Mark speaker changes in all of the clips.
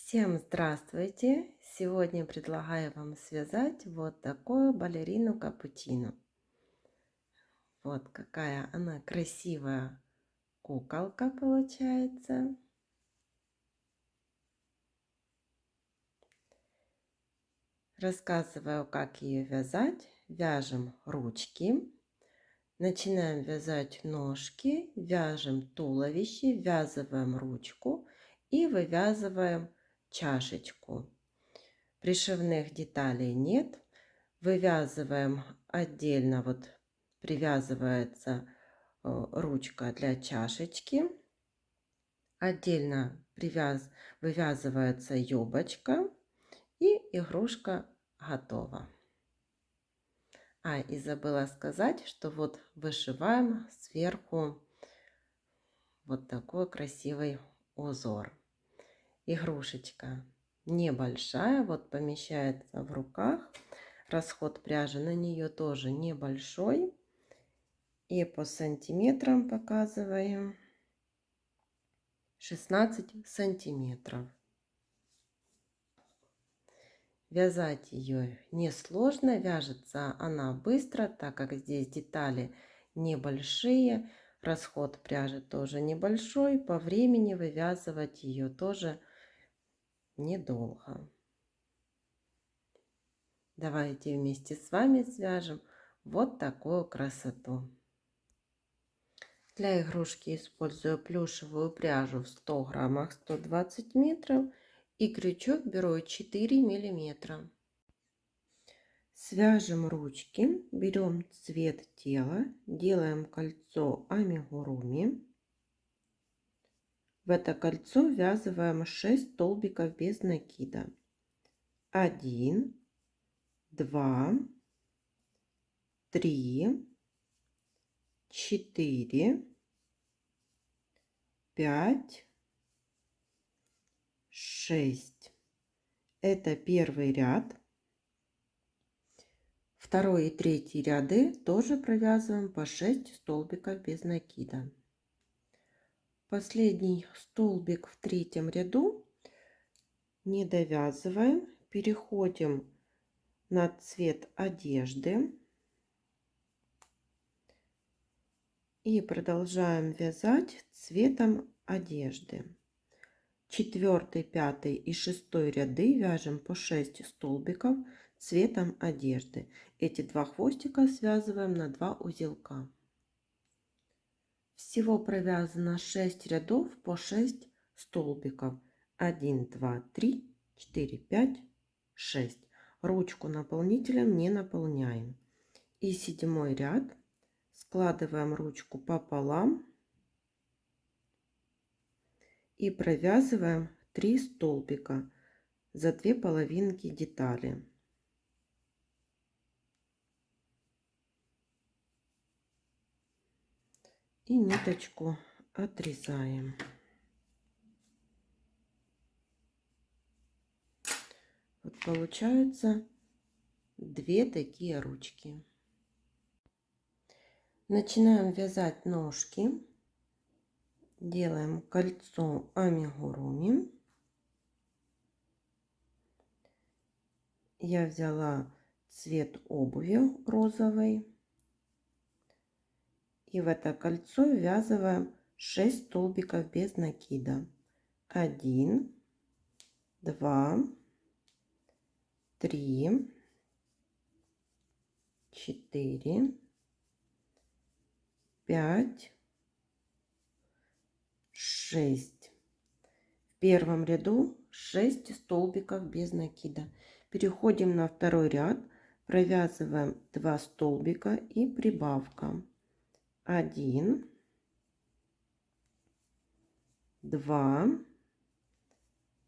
Speaker 1: Всем здравствуйте! Сегодня предлагаю вам связать вот такую балерину капучино. Вот какая она красивая куколка получается. Рассказываю, как ее вязать. Вяжем ручки, начинаем вязать ножки, вяжем туловище, ввязываем ручку и вывязываем чашечку. Пришивных деталей нет. Вывязываем отдельно, вот привязывается ручка для чашечки, отдельно вывязывается юбочка, и игрушка готова. И забыла сказать, что вот вышиваем сверху вот такой красивый узор. Игрушечка небольшая, вот помещается в руках. Расход пряжи на нее тоже небольшой. И по сантиметрам показываем 16 сантиметров. Вязать ее несложно, вяжется она быстро, так как здесь детали небольшие. Расход пряжи тоже небольшой. По времени вывязывать ее тоже недолго. Давайте вместе с вами свяжем вот такую красоту. Для игрушки использую плюшевую пряжу в 100 граммах 120 метров и крючок беру 4 миллиметра. Свяжем ручки, берем цвет тела, делаем кольцо амигуруми. В это кольцо ввязываем 6 столбиков без накида. 1, 2, 3, 4, 5, 6. Это первый ряд. Второй и третий ряды тоже провязываем по 6 столбиков без накида. Последний столбик в третьем ряду не довязываем, переходим на цвет одежды и продолжаем вязать цветом одежды. Четвертый, пятый и шестой ряды вяжем по 6 столбиков цветом одежды. Эти два хвостика связываем на 2 узелка. Всего провязано 6 рядов по 6 столбиков. 1, 2, 3, 4, 5, 6. Ручку наполнителем не наполняем. И седьмой ряд. Складываем ручку пополам и провязываем 3 столбика за 2 половинки детали. И ниточку отрезаем. Вот получаются 2 такие ручки. Начинаем вязать ножки. Делаем кольцо амигуруми. Я взяла цвет обуви розовый. И в это кольцо ввязываем 6 столбиков без накида. 1, 2, 3, 4, 5, 6. В первом ряду 6 столбиков без накида. Переходим на второй ряд, провязываем 2 столбика и прибавка. 1, 2,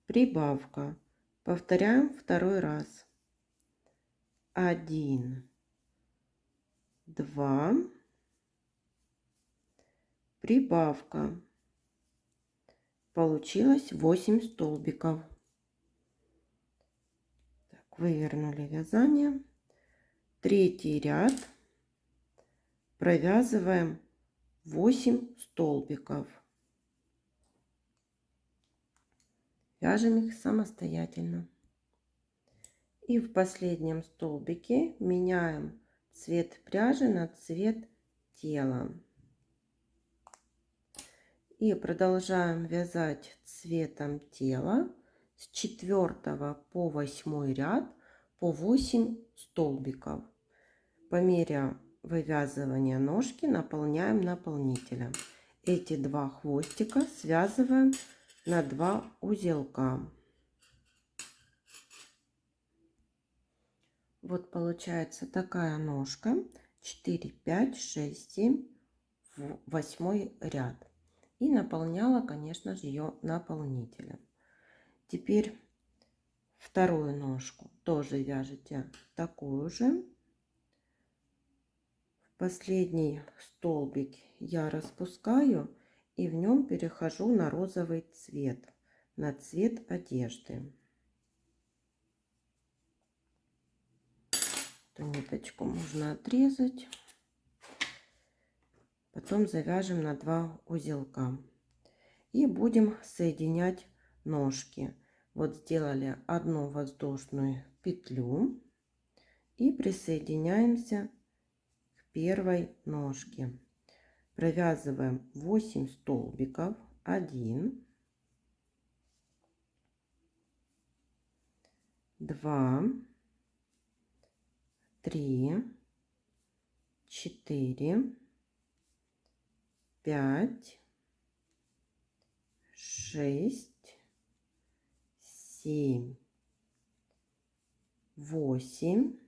Speaker 1: прибавка. Повторяем второй раз. 1, 2, прибавка. Получилось 8 столбиков. Так, вывернули вязание. Третий ряд. Провязываем 8 столбиков. Вяжем их самостоятельно. И в последнем столбике меняем цвет пряжи на цвет тела. И продолжаем вязать цветом тела с 4 по 8 ряд по 8 столбиков. По мере вывязывания ножки наполняем наполнителем. Эти два хвостика связываем на 2 узелка. Вот получается такая ножка. 4, 5, 6, 7, 8 ряд. И наполняла, конечно же, ее наполнителем. Теперь вторую ножку тоже вяжете такую же. Последний столбик я распускаю и в нем перехожу на розовый цвет, на цвет одежды. Эту ниточку можно отрезать. Потом завяжем на 2 узелка. И будем соединять ножки. Вот сделали одну воздушную петлю и присоединяемся к первой ножке. Провязываем 8 столбиков. 1, 2, 3, 4, 5, 6, 7, 8.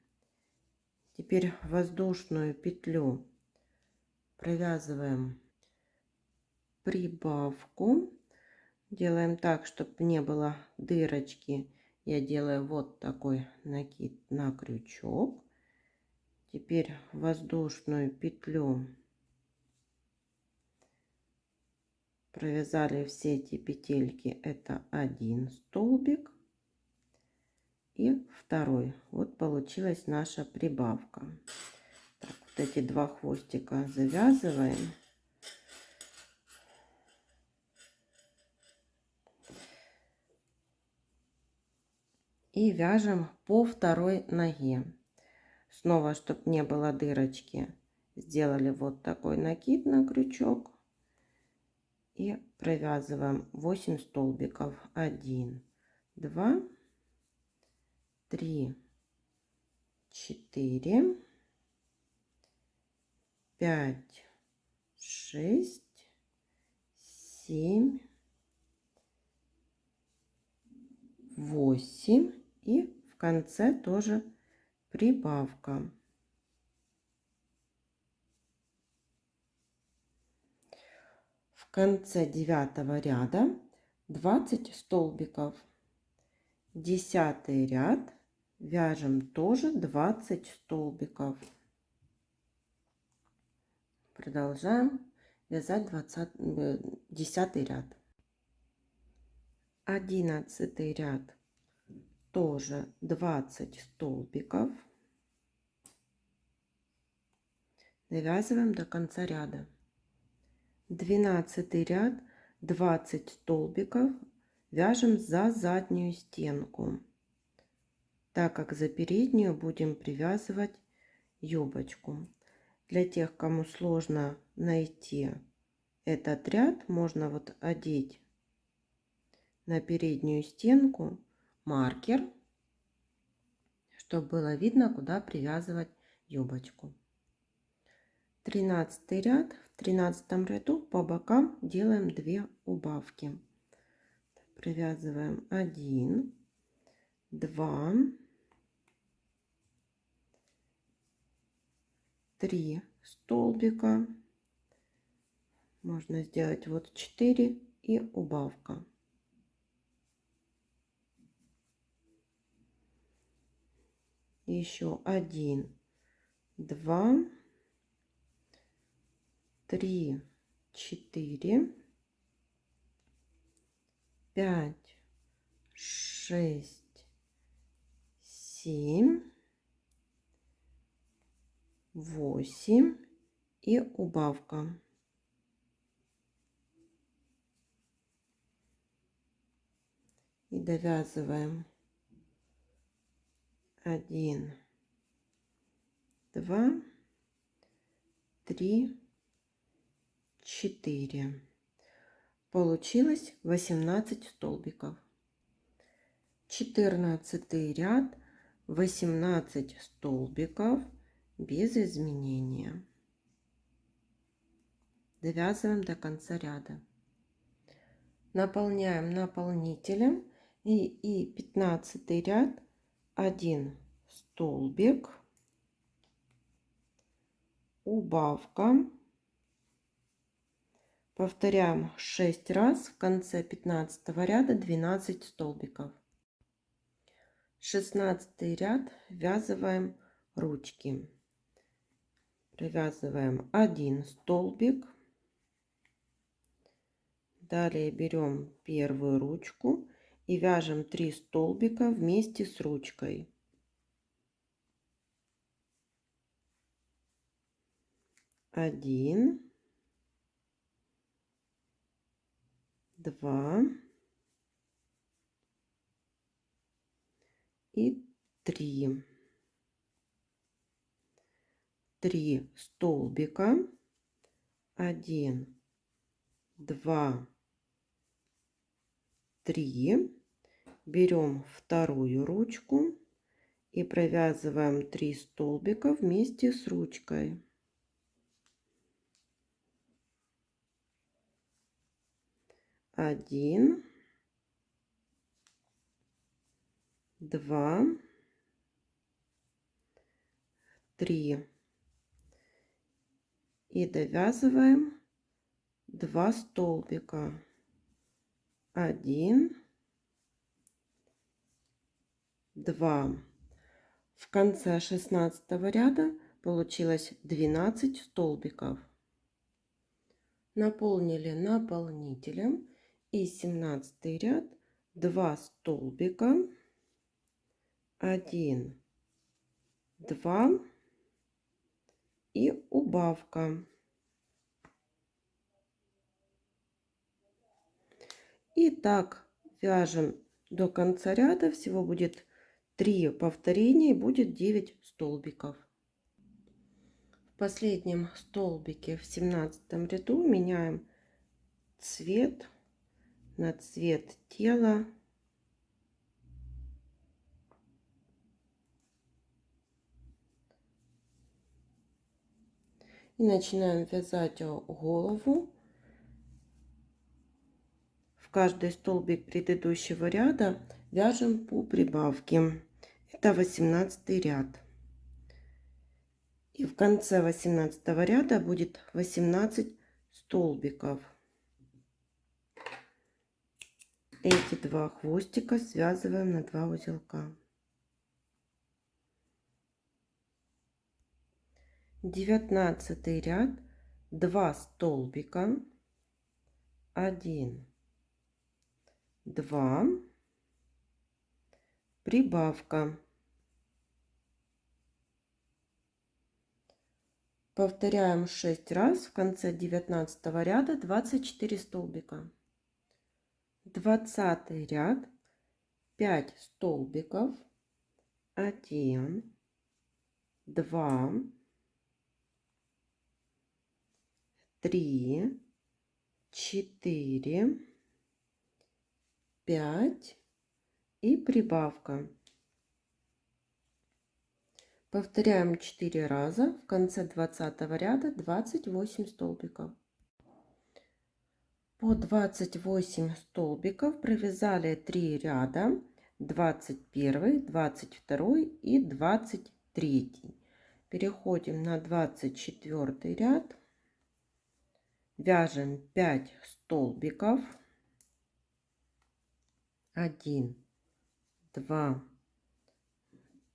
Speaker 1: Теперь воздушную петлю провязываем прибавку. Делаем так, чтобы не было дырочки. Я делаю вот такой накид на крючок. Теперь воздушную петлю провязали все эти петельки. Это 1 столбик и второй. Вот получилась наша прибавка. Так, вот эти два хвостика завязываем. И вяжем по второй ноге. Снова, чтобы не было дырочки, сделали вот такой накид на крючок. И провязываем 8 столбиков. 1, 2, 3, 4, 5, 6, 7, 8. И в конце тоже прибавка. В конце 9 ряда 20 столбиков. 10 ряд вяжем тоже 20 столбиков. Продолжаем вязать 10 ряд. 11 ряд тоже 20 столбиков. Довязываем до конца ряда. 12 ряд 20 столбиков вяжем за заднюю стенку, так как за переднюю будем привязывать юбочку. Для тех, кому сложно найти этот ряд, можно вот одеть на переднюю стенку маркер, чтобы было видно, куда привязывать юбочку. 13 ряд. В 13 ряду по бокам делаем 2 убавки. Провязываем 1, 2, 3 столбика. Можно сделать вот 4 и убавка. Еще 1, 2, 3, 4, 5, 6, 7, 8 и убавка. и довязываем 1, 2, 3, 4. Получилось 18 столбиков. 14 ряд, 18 столбиков без изменения. Довязываем до конца ряда. Наполняем наполнителем и 15 ряд, 1 столбик, убавка. Повторяем 6 раз, в конце 15 ряда 12 столбиков. 16 ряд, ввязываем ручки. Провязываем 1 столбик. Далее берем первую ручку и вяжем 3 столбика вместе с ручкой. 1, 2 и 3. 3 столбика. 1, 2, 3. Берем вторую ручку и провязываем 3 столбика вместе с ручкой. 1, 2, 3. И довязываем 2 столбика. 1, 2. В конце 16 ряда получилось 12 столбиков. Наполнили наполнителем и 17 ряд, 2 столбика, 1, 2 и убавка. И так вяжем до конца ряда. Всего будет 3 повторения и будет 9 столбиков. В последнем столбике в 17 ряду меняем цвет на цвет тела. И начинаем вязать голову. В каждый столбик предыдущего ряда вяжем по прибавке. Это 18 ряд. И в конце 18 ряда будет 18 столбиков. Эти 2 хвостика связываем на 2 узелка. 19 ряд, 2 столбика, 1, 2, прибавка. Повторяем 6 раз, в конце 19 ряда 24 столбика. 20 ряд, 5 столбиков, 1, 2, 3, 4, 5 и прибавка. Повторяем 4 раза, в конце 20 ряда 28 столбиков. По 28 столбиков провязали 3 ряда, 21, 22 и 23. Переходим на 24 ряд, вяжем 5 столбиков, 1, 2,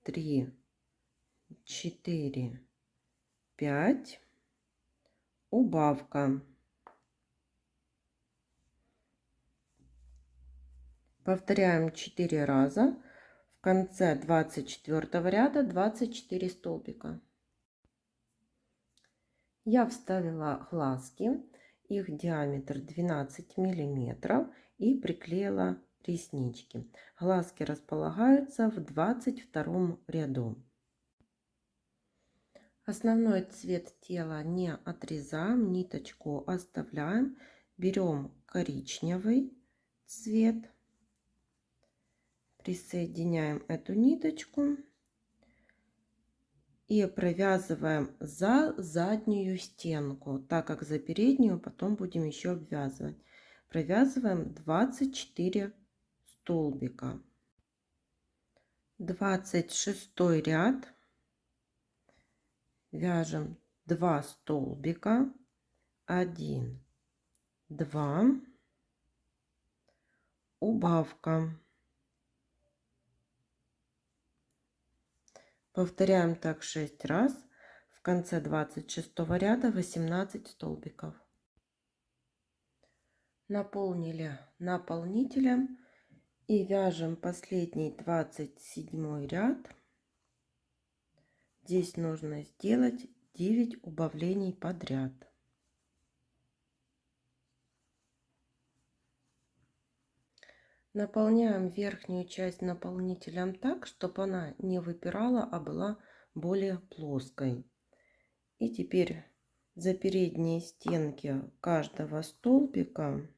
Speaker 1: 3, 4, 5, убавка. Повторяем 4 раза, в конце 24 ряда 24 столбика. Я вставила глазки, их диаметр 12 миллиметров и приклеила реснички. Глазки располагаются в 22 ряду. Основной цвет тела не отрезаем, ниточку оставляем. Берем коричневый цвет, присоединяем эту ниточку и провязываем за заднюю стенку, так как за переднюю потом будем еще обвязывать. Провязываем 24 столбика. 26 ряд. Вяжем 2 столбика, 1, 2, убавка. Повторяем так 6 раз. В конце 26 ряда 18 столбиков. Наполнили наполнителем и вяжем последний 27 ряд. Здесь нужно сделать 9 убавлений подряд. Наполняем верхнюю часть наполнителем так, чтобы она не выпирала, а была более плоской. И теперь за передние стенки каждого столбика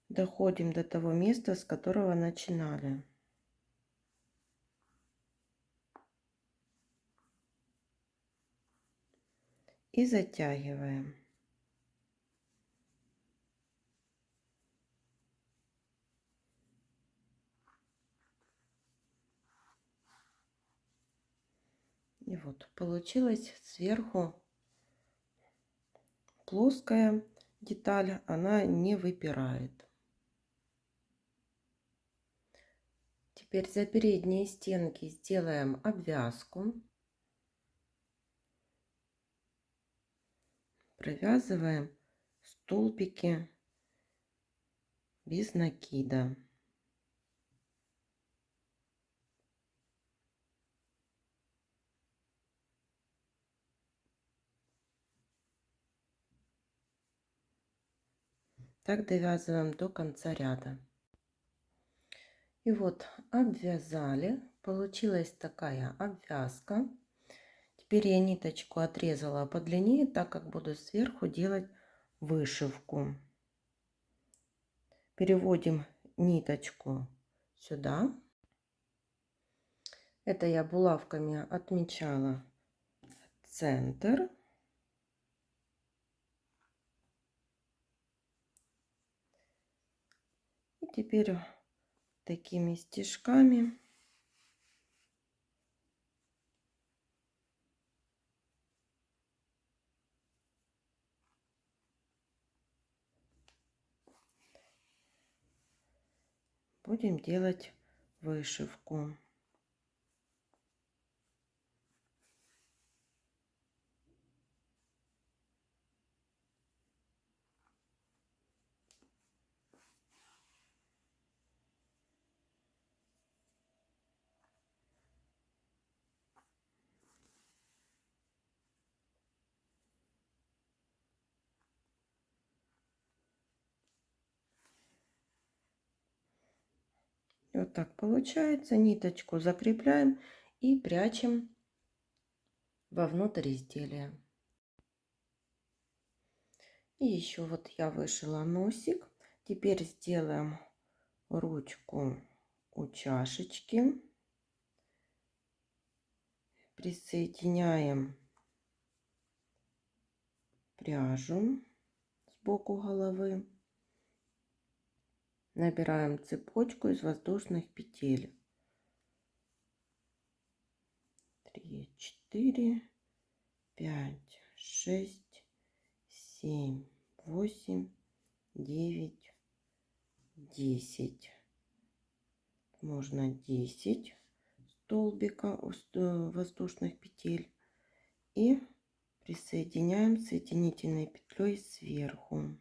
Speaker 1: доходим до того места, с которого начинали. И затягиваем. И вот получилась сверху плоская деталь, она не выпирает. Теперь за передние стенки сделаем обвязку. Провязываем столбики без накида. Так довязываем до конца ряда. И вот обвязали. Получилась такая обвязка. Теперь я ниточку отрезала подлиннее, так как буду сверху делать вышивку. Переводим ниточку сюда. Это я булавками отмечала центр. И теперь такими стежками будем делать вышивку. И вот так получается. Ниточку закрепляем и прячем вовнутрь изделия. И еще вот я вышила носик. Теперь сделаем ручку у чашечки. Присоединяем пряжу сбоку головы. Набираем цепочку из воздушных петель. 3, 4, 5, 6, 7, 8, 9, 10. Можно 10 столбика воздушных петель. И присоединяем соединительной петлей сверху.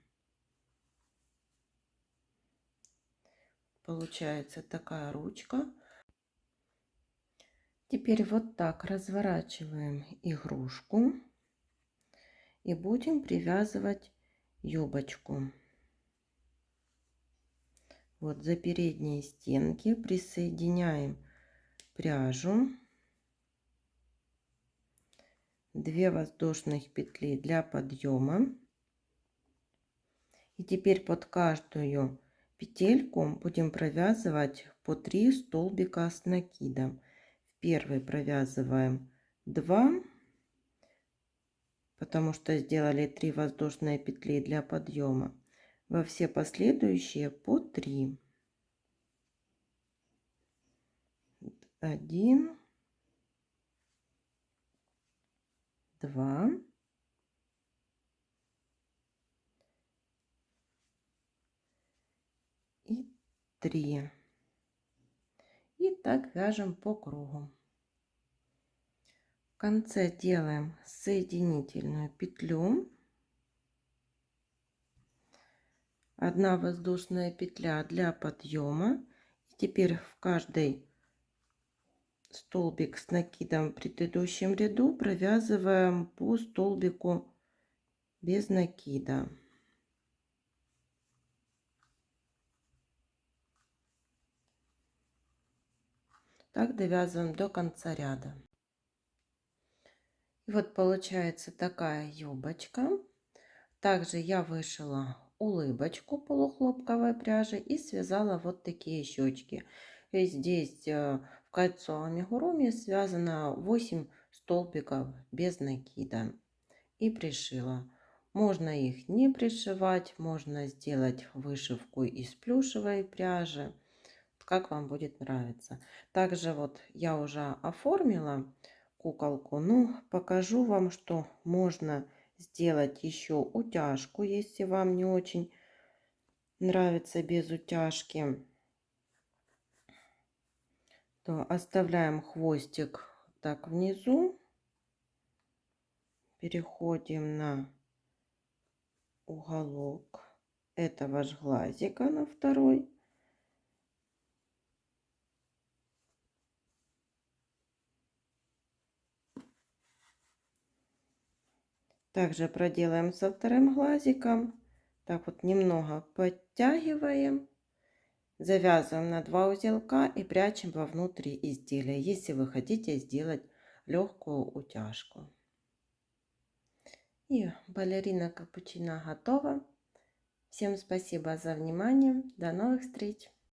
Speaker 1: Получается такая ручка. Теперь вот так разворачиваем игрушку и будем привязывать юбочку. Вот за передние стенки присоединяем пряжу, 2 воздушных петли для подъема. И теперь под каждую петельку будем провязывать по 3 столбика с накидом. В первый провязываем 2, потому что сделали 3 воздушные петли для подъема. Во все последующие по 3. 1, 2 и 3. И так вяжем по кругу. В конце делаем соединительную петлю, 1 воздушная петля для подъема. И теперь в каждый столбик с накидом в предыдущем ряду провязываем по столбику без накида. Так довязываем до конца ряда. И вот получается такая юбочка. Также я вышила улыбочку полухлопковой пряжи и связала вот такие щечки. И здесь в кольцо амигуруми связано 8 столбиков без накида и пришила. Можно их не пришивать, можно сделать вышивку из плюшевой пряжи, как вам будет нравиться. Также вот я уже оформила куколку, но покажу вам, что можно сделать еще утяжку, если вам не очень нравится без утяжки. То оставляем хвостик так внизу, переходим на уголок этого ж глазика на второй. Также проделаем со вторым глазиком. Так вот немного подтягиваем, завязываем на 2 узелка и прячем вовнутрь изделия, если вы хотите сделать легкую утяжку. И балерина капучино готова. Всем спасибо за внимание. До новых встреч!